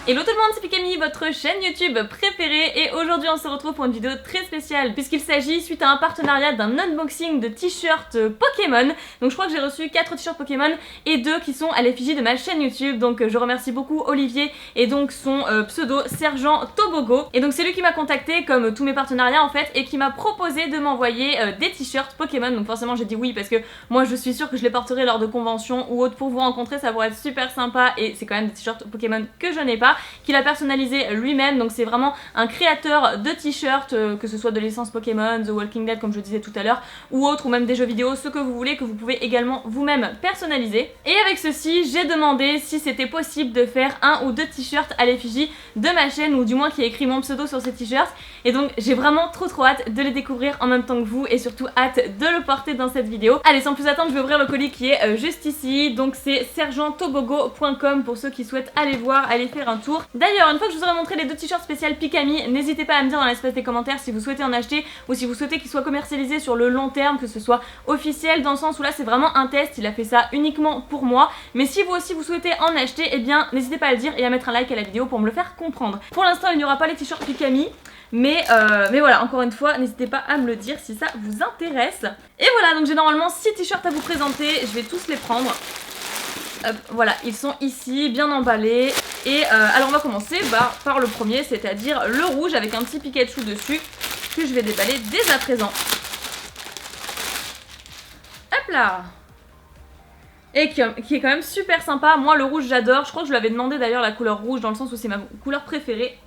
Hello tout le monde, c'est Pikami, votre chaîne YouTube préférée, et aujourd'hui on se retrouve pour une vidéo très spéciale puisqu'il s'agit suite à un partenariat d'un unboxing de t-shirts Pokémon. Donc je crois que j'ai reçu 4 t-shirts Pokémon et 2 qui sont à l'effigie de ma chaîne YouTube. Donc je remercie beaucoup Olivier et donc son pseudo Sergent Tobogo. Et donc c'est lui qui m'a contacté comme tous mes partenariats en fait et qui m'a proposé de m'envoyer des t-shirts Pokémon. Donc forcément j'ai dit oui parce que moi je suis sûre que je les porterai lors de conventions ou autres pour vous rencontrer, ça pourrait être super sympa et c'est quand même des t-shirts Pokémon que je n'ai pas, qu'il a personnalisé lui-même. Donc c'est vraiment un créateur de t-shirts, que ce soit de licence Pokémon, The Walking Dead comme je disais tout à l'heure, ou autre, ou même des jeux vidéo, ce que vous voulez, que vous pouvez également vous-même personnaliser. Et avec ceci, j'ai demandé si c'était possible de faire un ou deux t-shirts à l'effigie de ma chaîne, ou du moins qui a écrit mon pseudo sur ces t-shirts. Et donc j'ai vraiment trop hâte de les découvrir en même temps que vous, et surtout hâte de le porter dans cette vidéo. Allez, sans plus attendre, je vais ouvrir le colis qui est juste ici. Donc c'est sergenttobogo.com pour ceux qui souhaitent aller voir, aller faire un tour. D'ailleurs, une fois que je vous aurai montré les deux t-shirts spécial Pikami, n'hésitez pas à me dire dans l'espace des commentaires si vous souhaitez en acheter ou si vous souhaitez qu'ils soient commercialisés sur le long terme, que ce soit officiel dans le sens où là c'est vraiment un test, il a fait ça uniquement pour moi. Mais si vous aussi vous souhaitez en acheter, eh bien n'hésitez pas à le dire et à mettre un like à la vidéo pour me le faire comprendre. Pour l'instant il n'y aura pas les t-shirts Pikami, mais voilà, encore une fois, n'hésitez pas à me le dire si ça vous intéresse. Et voilà, donc j'ai normalement 6 t-shirts à vous présenter, je vais tous les prendre. Voilà, ils sont ici, bien emballés. Et alors on va commencer par le premier, c'est-à-dire le rouge avec un petit Pikachu dessus, que je vais déballer dès à présent. Hop là! Et qui est quand même super sympa. Moi le rouge j'adore, je crois que je lui avais demandé d'ailleurs la couleur rouge dans le sens où c'est ma couleur préférée.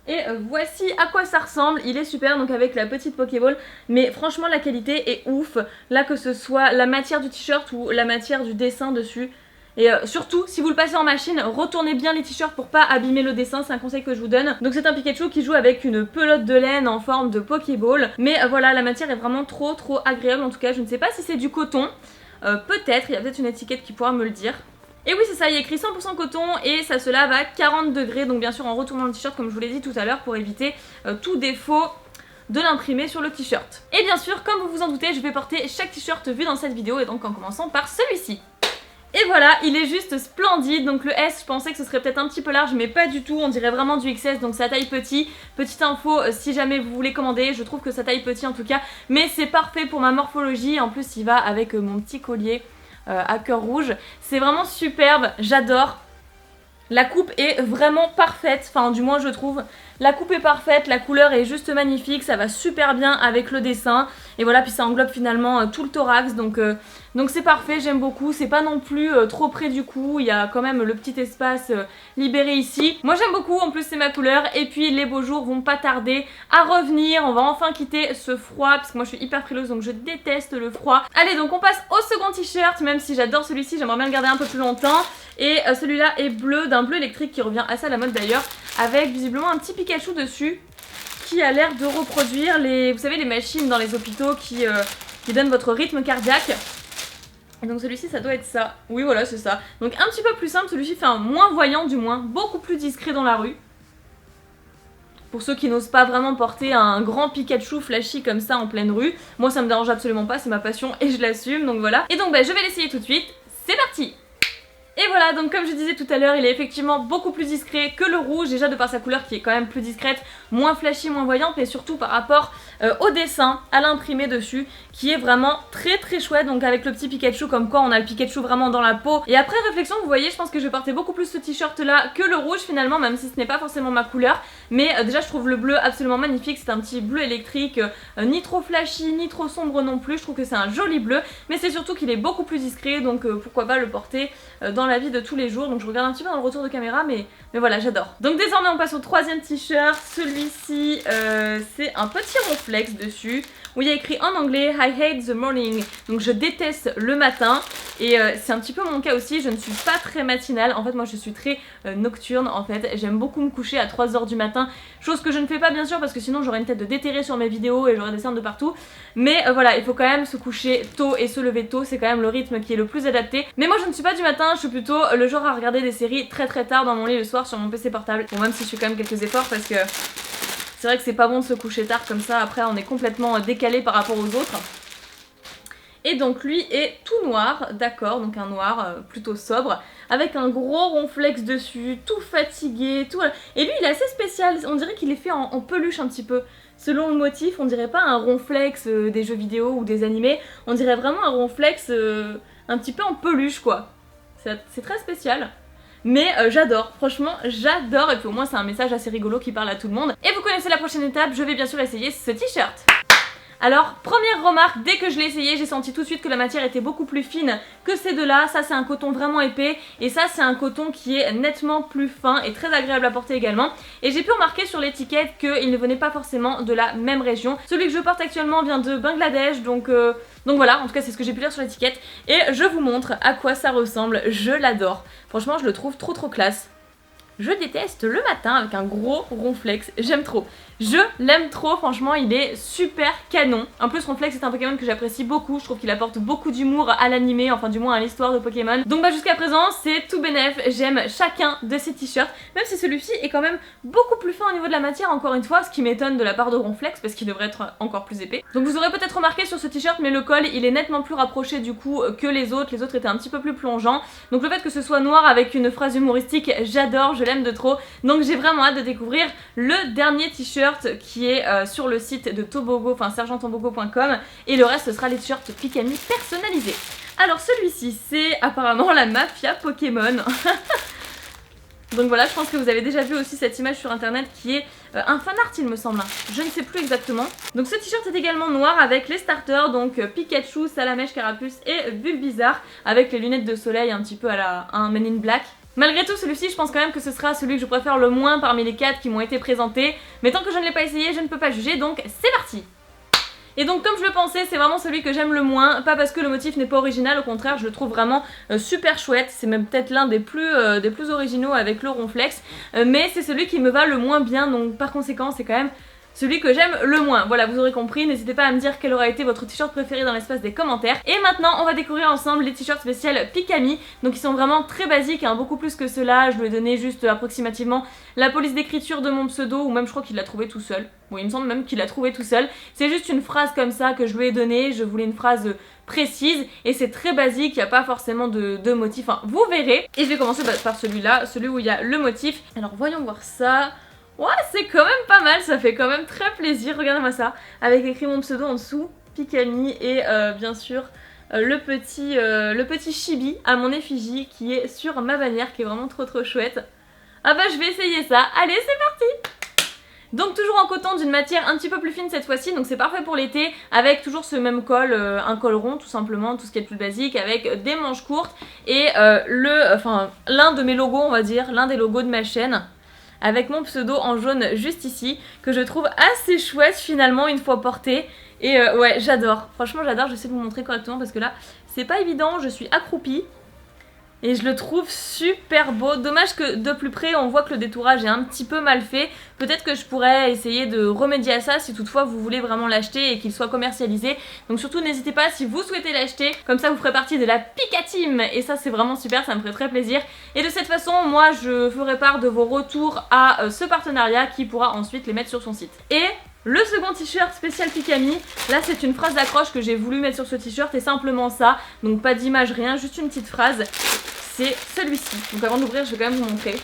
Et voici à quoi ça ressemble, il est super donc avec la petite Pokéball, mais franchement la qualité est ouf, là que ce soit la matière du t-shirt ou la matière du dessin dessus. Et surtout, si vous le passez en machine, retournez bien les t-shirts pour pas abîmer le dessin, c'est un conseil que je vous donne. Donc c'est un Pikachu qui joue avec une pelote de laine en forme de Pokéball, mais voilà, la matière est vraiment trop agréable. En tout cas, je ne sais pas si c'est du coton, peut-être, il y a peut-être une étiquette qui pourra me le dire. Et oui c'est ça, il y a écrit 100% coton et ça se lave à 40 degrés, donc bien sûr en retournant le t-shirt comme je vous l'ai dit tout à l'heure pour éviter tout défaut de l'imprimer sur le t-shirt. Et bien sûr, comme vous vous en doutez, je vais porter chaque t-shirt vu dans cette vidéo et donc en commençant par celui-ci. Et voilà, il est juste splendide. Donc le S, je pensais que ce serait peut-être un petit peu large, mais pas du tout, on dirait vraiment du XS, donc ça taille petit. Petite info, si jamais vous voulez commander, je trouve que ça taille petit en tout cas, mais c'est parfait pour ma morphologie. En plus il va avec mon petit collier à cœur rouge, c'est vraiment superbe, j'adore. La coupe est vraiment parfaite, enfin du moins je trouve. La coupe est parfaite, la couleur est juste magnifique, ça va super bien avec le dessin. Et voilà, puis ça englobe finalement tout le thorax, donc c'est parfait, j'aime beaucoup. C'est pas non plus trop près du cou, il y a quand même le petit espace libéré ici. Moi j'aime beaucoup, en plus c'est ma couleur. Et puis les beaux jours vont pas tarder à revenir, on va enfin quitter ce froid, parce que moi je suis hyper frileuse donc je déteste le froid. Allez, donc on passe au second t-shirt, même si j'adore celui-ci, j'aimerais bien le garder un peu plus longtemps. Et celui-là est bleu, d'un bleu électrique qui revient assez à la mode d'ailleurs, avec visiblement un petit Pikachu dessus qui a l'air de reproduire les, vous savez, les machines dans les hôpitaux qui donnent votre rythme cardiaque. Et donc celui-ci ça doit être ça. Oui voilà c'est ça. Donc un petit peu plus simple, celui-ci fait un moins voyant du moins, beaucoup plus discret dans la rue. Pour ceux qui n'osent pas vraiment porter un grand Pikachu flashy comme ça en pleine rue. Moi ça me dérange absolument pas, c'est ma passion et je l'assume, donc voilà. Et donc je vais l'essayer tout de suite, c'est parti! Et voilà, donc comme je disais tout à l'heure, il est effectivement beaucoup plus discret que le rouge, déjà de par sa couleur qui est quand même plus discrète, moins flashy, moins voyante, mais surtout par rapport au dessin, à l'imprimé dessus, qui est vraiment très chouette, donc avec le petit Pikachu, comme quoi on a le Pikachu vraiment dans la peau. Et après réflexion, vous voyez, je pense que je vais porter beaucoup plus ce t-shirt là que le rouge finalement, même si ce n'est pas forcément ma couleur, mais déjà je trouve le bleu absolument magnifique, c'est un petit bleu électrique, ni trop flashy, ni trop sombre non plus, je trouve que c'est un joli bleu, mais c'est surtout qu'il est beaucoup plus discret, donc pourquoi pas le porter dans la vie de tous les jours. Donc je regarde un petit peu dans le retour de caméra, mais voilà, j'adore. Donc désormais on passe au troisième t-shirt. Celui-ci c'est un petit ronflex dessus où il y a écrit en anglais I hate the morning, donc je déteste le matin. Et c'est un petit peu mon cas aussi, je ne suis pas très matinale, en fait moi je suis très nocturne en fait, j'aime beaucoup me coucher à 3 h du matin, chose que je ne fais pas bien sûr parce que sinon j'aurais une tête de déterré sur mes vidéos et j'aurais des cernes de partout, mais voilà, il faut quand même se coucher tôt et se lever tôt, c'est quand même le rythme qui est le plus adapté. Mais moi je ne suis pas du matin, je suis plutôt le genre à regarder des séries très tard dans mon lit le soir sur mon PC portable, bon même si je fais quand même quelques efforts parce que c'est vrai que c'est pas bon de se coucher tard comme ça, après on est complètement décalé par rapport aux autres. Et donc lui est tout noir, d'accord, donc un noir plutôt sobre, avec un gros ronflex dessus, tout fatigué, tout. Et lui il est assez spécial, on dirait qu'il est fait en peluche un petit peu. Selon le motif, on dirait pas un ronflex des jeux vidéo ou des animés, on dirait vraiment un ronflex un petit peu en peluche quoi. C'est très spécial. Mais j'adore, franchement j'adore, et puis au moins c'est un message assez rigolo qui parle à tout le monde. Et vous connaissez la prochaine étape, je vais bien sûr essayer ce t-shirt. Alors, première remarque, dès que je l'ai essayé, j'ai senti tout de suite que la matière était beaucoup plus fine que ces deux-là. Ça, c'est un coton vraiment épais, et ça, c'est un coton qui est nettement plus fin et très agréable à porter également. Et j'ai pu remarquer sur l'étiquette qu'il ne venait pas forcément de la même région. Celui que je porte actuellement vient de Bangladesh, donc voilà, en tout cas, c'est ce que j'ai pu lire sur l'étiquette. Et je vous montre à quoi ça ressemble, je l'adore. Franchement, je le trouve trop classe. Je déteste le matin avec un gros ronflex, j'aime trop. Je l'aime trop, franchement il est super canon. En plus Ronflex c'est un Pokémon que j'apprécie beaucoup, je trouve qu'il apporte beaucoup d'humour à l'animé, enfin du moins à l'histoire de Pokémon. Donc jusqu'à présent c'est tout bénef, j'aime chacun de ces t-shirts, même si celui-ci est quand même beaucoup plus fin au niveau de la matière encore une fois, ce qui m'étonne de la part de Ronflex parce qu'il devrait être encore plus épais. Donc vous aurez peut-être remarqué sur ce t-shirt mais le col il est nettement plus rapproché du coup que les autres étaient un petit peu plus plongeants. Donc le fait que ce soit noir avec une phrase humoristique, j'adore, je l'aime de trop. Donc j'ai vraiment hâte de découvrir le dernier t-shirt qui est sur le site de Tobogo, enfin sergenttobogo.com, et le reste ce sera les t-shirts Pikami personnalisés. Alors celui-ci c'est apparemment la mafia Pokémon. Donc voilà, je pense que vous avez déjà vu aussi cette image sur internet qui est un fan art il me semble, je ne sais plus exactement. Donc ce t-shirt est également noir avec les starters, donc Pikachu, Salamèche, Carapuce et Bulbizarre, avec les lunettes de soleil un petit peu à un Men in Black. Malgré tout, celui-ci, je pense quand même que ce sera celui que je préfère le moins parmi les 4 qui m'ont été présentés. Mais tant que je ne l'ai pas essayé, je ne peux pas juger, donc c'est parti! Et donc comme je le pensais, c'est vraiment celui que j'aime le moins, pas parce que le motif n'est pas original, au contraire je le trouve vraiment super chouette, c'est même peut-être l'un des plus originaux avec le Ronflex, mais c'est celui qui me va le moins bien, donc par conséquent c'est quand même celui que j'aime le moins. Voilà, vous aurez compris, n'hésitez pas à me dire quel aura été votre t-shirt préféré dans l'espace des commentaires. Et maintenant, on va découvrir ensemble les t-shirts spéciales Pikami. Donc ils sont vraiment très basiques, hein, beaucoup plus que ceux-là. Je lui ai donné juste approximativement la police d'écriture de mon pseudo, ou même je crois qu'il l'a trouvé tout seul. Bon, il me semble même qu'il l'a trouvé tout seul. C'est juste une phrase comme ça que je lui ai donnée, je voulais une phrase précise, et c'est très basique, il n'y a pas forcément de motif, enfin, vous verrez. Et je vais commencer par celui-là, celui où il y a le motif. Alors voyons voir ça. Ouais, c'est quand même pas mal, ça fait quand même très plaisir, regardez-moi ça, avec écrit mon pseudo en dessous, Pikami, et bien sûr le petit chibi à mon effigie qui est sur ma bannière, qui est vraiment trop chouette. Ah bah je vais essayer ça, allez c'est parti! Donc toujours en coton d'une matière un petit peu plus fine cette fois-ci, donc c'est parfait pour l'été, avec toujours ce même col, un col rond tout simplement, tout ce qui est le plus basique, avec des manches courtes, et l'un de mes logos on va dire, l'un des logos de ma chaîne, avec mon pseudo en jaune juste ici, que je trouve assez chouette finalement une fois porté. Et ouais, j'adore, franchement j'adore, j'essaie de vous montrer correctement parce que là c'est pas évident, je suis accroupie. Et je le trouve super beau. Dommage que de plus près on voit que le détourage est un petit peu mal fait. Peut-être que je pourrais essayer de remédier à ça si toutefois vous voulez vraiment l'acheter et qu'il soit commercialisé. Donc surtout n'hésitez pas si vous souhaitez l'acheter. Comme ça vous ferez partie de la Pika Team. Et ça c'est vraiment super, ça me ferait très plaisir. Et de cette façon moi je ferai part de vos retours à ce partenariat qui pourra ensuite les mettre sur son site. Et le second t-shirt spécial Pikami, là c'est une phrase d'accroche que j'ai voulu mettre sur ce t-shirt et simplement ça. Donc pas d'image, rien, juste une petite phrase. C'est celui-ci. Donc avant d'ouvrir, je vais quand même vous montrer.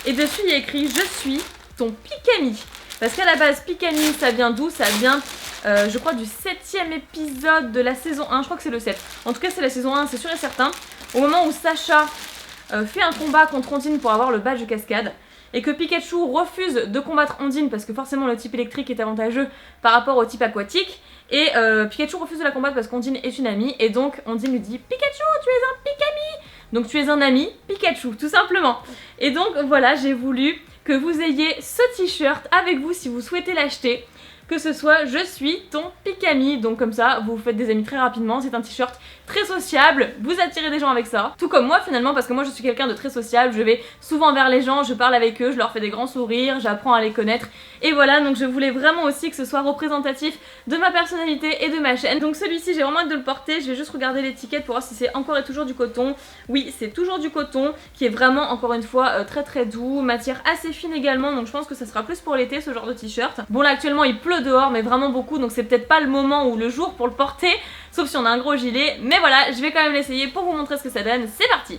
Et dessus, il y a écrit « Je suis ton Pikami ». Parce qu'à la base, Pikami, ça vient d'où? Ça vient, je crois, du 7e épisode de la saison 1. Je crois que c'est le 7. En tout cas, c'est la saison 1, c'est sûr et certain. Au moment où Sacha fait un combat contre Ondine pour avoir le badge de cascade. Et que Pikachu refuse de combattre Ondine parce que forcément le type électrique est avantageux par rapport au type aquatique. Et Pikachu refuse de la combattre parce qu'Ondine est une amie. Et donc Ondine lui dit « Pikachu, tu es un Pikami !» Donc tu es un ami Pikachu, tout simplement. Et donc voilà, j'ai voulu que vous ayez ce t-shirt avec vous si vous souhaitez l'acheter. Que ce soit je suis ton Pikami, donc comme ça vous faites des amis très rapidement, c'est un t-shirt très sociable, vous attirez des gens avec ça. Tout comme moi finalement, parce que moi je suis quelqu'un de très sociable, je vais souvent vers les gens, je parle avec eux, je leur fais des grands sourires, j'apprends à les connaître. Et voilà, donc je voulais vraiment aussi que ce soit représentatif de ma personnalité et de ma chaîne. Donc celui-ci j'ai vraiment hâte de le porter, je vais juste regarder l'étiquette pour voir si c'est encore et toujours du coton. Oui, c'est toujours du coton, qui est vraiment encore une fois très doux, matière assez fine également, donc je pense que ça sera plus pour l'été ce genre de t-shirt. Bon là actuellement il pleut dehors mais vraiment beaucoup, donc c'est peut-être pas le moment ou le jour pour le porter, sauf si on a un gros gilet, mais voilà, je vais quand même l'essayer pour vous montrer ce que ça donne, c'est parti!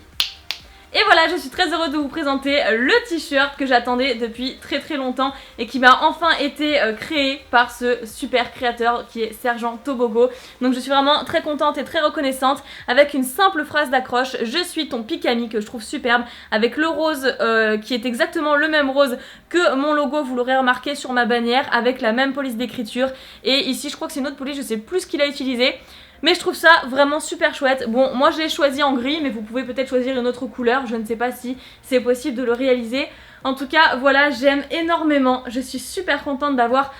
Et voilà, je suis très heureuse de vous présenter le t-shirt que j'attendais depuis très longtemps et qui m'a enfin été créé par ce super créateur qui est Sergent Tobogo. Donc je suis vraiment très contente et très reconnaissante avec une simple phrase d'accroche: je suis ton Pikami, que je trouve superbe, avec le rose qui est exactement le même rose que mon logo, vous l'aurez remarqué sur ma bannière, avec la même police d'écriture. Et ici je crois que c'est une autre police, je sais plus ce qu'il a utilisé. Mais je trouve ça vraiment super chouette. Bon, moi je l'ai choisi en gris, mais vous pouvez peut-être choisir une autre couleur. Je ne sais pas si c'est possible de le réaliser. En tout cas, voilà, j'aime énormément. Je suis super contente d'avoir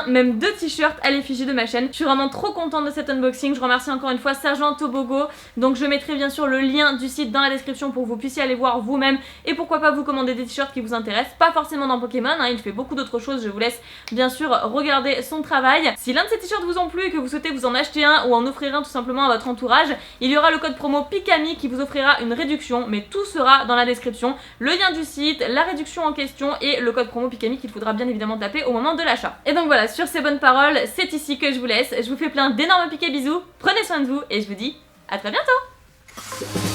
même deux t-shirts à l'effigie de ma chaîne. Je suis vraiment trop contente de cet unboxing. Je remercie encore une fois Sergent Tobogo. Donc je mettrai bien sûr le lien du site dans la description pour que vous puissiez aller voir vous-même. Et pourquoi pas vous commander des t-shirts qui vous intéressent. Pas forcément dans Pokémon, hein, il fait beaucoup d'autres choses. Je vous laisse bien sûr regarder son travail. Si l'un de ces t-shirts vous ont plu et que vous souhaitez vous en acheter un ou en offrir un tout simplement à votre entourage, il y aura le code promo Pikami qui vous offrira une réduction. Mais tout sera dans la description. Le lien du site, la réduction en question et le code promo Pikami qu'il faudra bien évidemment taper au moment de l'achat. Et donc voilà, sur ces bonnes paroles, c'est ici que je vous laisse. Je vous fais plein d'énormes piquets bisous, prenez soin de vous et je vous dis à très bientôt.